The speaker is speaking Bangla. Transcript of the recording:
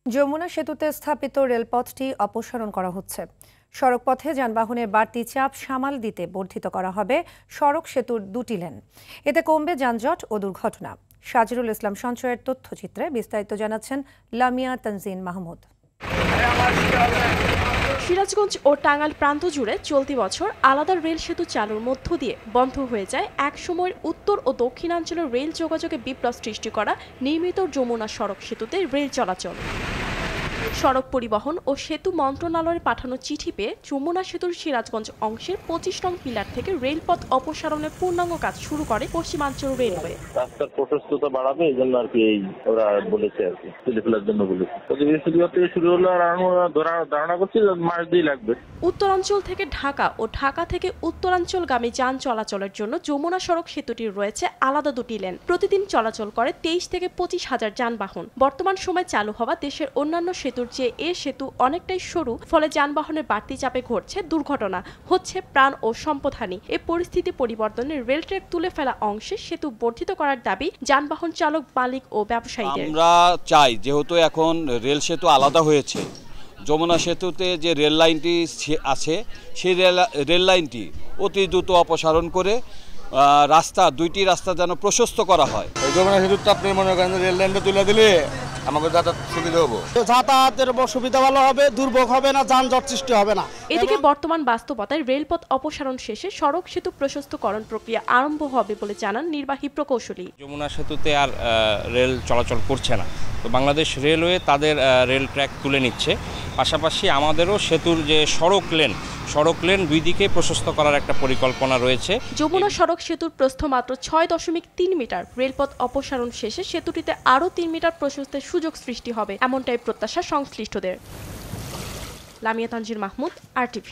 যমুনা সেতুতে স্থাপিত রেলপথটি অপসারণ করা হচ্ছে। সড়কপথে যানবাহনের বাড়তি চাপ সামাল দিতে বর্ধিত করা হবে সড়ক সেতুর দুটি লেন। এতে কমবে যানজট ও দুর্ঘটনা। সাজিরুল ইসলাম সঞ্চয়ের তথ্যচিত্রে বিস্তারিত জানাচ্ছেন লামিয়া তানজিন মাহমুদ। সিরাজগঞ্জ ও টাঙ্গাইল প্রান্ত জুড়ে চলতি বছর আলাদা রেল সেতু চালুর মধ্য দিয়ে বন্ধ হয়ে যায় এক সময়ের উত্তর ও দক্ষিণাঞ্চলের রেল যোগাযোগে বিপ্লব সৃষ্টি করা নির্মিত যমুনা সড়ক সেতুতে রেল চলাচল। সড়ক পরিবহন ও সেতু মন্ত্রণালয়ের পাঠানো চিঠি পেয়ে যমুনা সেতুর সিরাজগঞ্জ অংশের 25 নং পিলার থেকে রেলপথ অপসারণের পূর্ণাঙ্গ কাজ শুরু করে পশ্চিমাঞ্চল রেলওয়ে। রাস্তার প্রশস্ততা বাড়াবে এই জন্য আর কি ওরা বলেছে আর কি তুলে ফেলার জন্য বলেছে। বৃহস্পতিবার থেকে শুরু হলো আর ধারণা করছি মাস 2 লাগবে। উত্তরাঞ্চল থেকে ঢাকা ও ঢাকা থেকে উত্তরাঞ্চলগামী যান চলাচলের জন্য যমুনা সড়ক সেতুটির রয়েছে আলাদা দুটি লেন। প্রতিদিন চলাচল করে 23 থেকে 25 হাজার যানবাহন। বর্তমান সময় চালু হওয়া দেশের অন্যান্য সেতুর চেয়ে এ সেতু অনেকটাই সরু, ফলে যানবাহনের বাড়তি চাপে ঘটছে দুর্ঘটনা, হচ্ছে প্রাণ ও সম্পদহানি। এ পরিস্থিতি পরিবর্তনে রেল ট্র্যাক তুলে ফেলা অংশে সেতু বর্ধিত করার দাবি যানবাহন চালক, মালিক ও ব্যবসায়ীদের। আমরা চাই, যেহেতু এখন রেল সেতু আলাদা হয়েছে, যমুনা সেতুতে যে রেল লাইনটি আছে সেই রেল লাইনটি অতি দ্রুত অপসারণ করে দুইটি রাস্তা যেন প্রশস্ত করা হয়। যমুনা সেতুটা আপনি মনে করেন রেল লাইনটা তুলে দিলে আমাদের যাতায়াত সুবিধা হবে, যাতায়াতের সুবিধা ভালো হবে, দুর্ভোগ হবে না, যানজট সৃষ্টি হবে না। এদিকে বর্তমান বাস্তবতায় রেলপথ অপসারণ শেষে সড়ক সেতু প্রশস্তকরণ প্রক্রিয়া আরম্ভ হবে বলে জানান নির্বাহী প্রকৌশলী। যমুনা সেতুতে আর রেল চলাচল করছে না, তো বাংলাদেশ রেলওয়ে তাদের রেল ট্র্যাক তুলে নিচ্ছে। পাশাপাশি আমাদেরও সেতুর যে সড়ক লেন দুই দিকে প্রশস্ত করার একটা পরিকল্পনা রয়েছে। যমুনা সড়ক সেতুর প্রস্থ মাত্র 6.3 মিটার। রেলপথ অপসারণ শেষে সেতুটিতে আরও 3 মিটার প্রশস্তের সুযোগ সৃষ্টি হবে, এমনটাই প্রত্যাশা সংশ্লিষ্টদের। Lamia Tangier Mahmud, RTV।